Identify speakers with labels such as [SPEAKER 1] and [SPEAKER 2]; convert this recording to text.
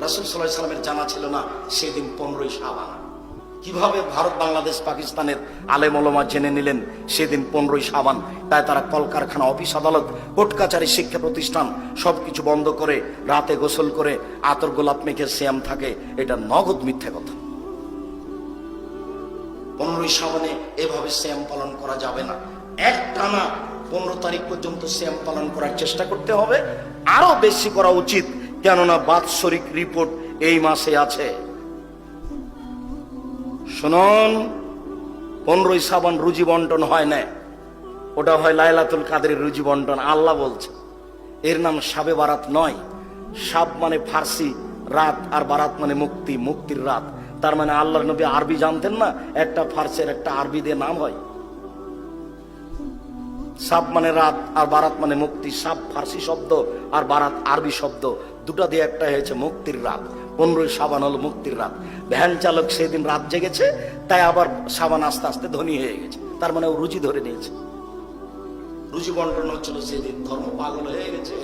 [SPEAKER 1] রাসূল সাল্লাল্লাহু আলাইহি সাল্লামের জানা ছিল না সেদিন 15ই শাবান। কিভাবে ভারত বাংলাদেশ পাকিস্তানের আলেম ওলামা জেনে নিলেন সেদিন 15ই শাবান? তাই তারা কলকারখানা, অফিস আদালত, কোর্ট কাচারি, শিক্ষা প্রতিষ্ঠান সবকিছু বন্ধ করে রাতে গোসল করে আতর গোলাপ মেখে সিয়াম থাকে। এটা নগদ মিথ্যা কথা। 15ই শাবানে এভাবে সিয়াম পালন করা যাবে না। একটানা 15 তারিখ পর্যন্ত সিয়াম পালন করার চেষ্টা করতে হবে, আরো বেশি করা উচিত, কেননা বাৎসরিক রিপোর্ট এই মাসে আছে। শুনুন, 15ই শাবান রুজি বন্টন হয় না, ওটা হয় লাইলাতুল কাদরের রুজি বন্টন। আল্লাহ বলছে এর নাম শাবে বারাত নয়। শাব মানে ফার্সি রাত, আর বারাত মানে মুক্তি, মুক্তির রাত। তার মানে আল্লাহর নবী আরবি জানতেন না? একটা ফার্সির একটা আরবি দিয়ে নাম হয়। শাব মানে রাত আর বারাত মানে মুক্তি। শাব ফার্সি শব্দ আর বারাত আরবি শব্দ, দুটা দিয়ে একটা হয়েছে মুক্তির রাত। 15ই শাবান হলো মুক্তির রাত। ভ্যান চালক সেদিন রাত জেগেছে, তাই আবার শাবান আস্তে আস্তে ধনী হয়ে গেছে। তার মানে ও রুজি ধরে নিয়েছে। রুজি বন্টন হচ্ছিল সেদিন, ধর্ম পাগল হয়ে গেছে।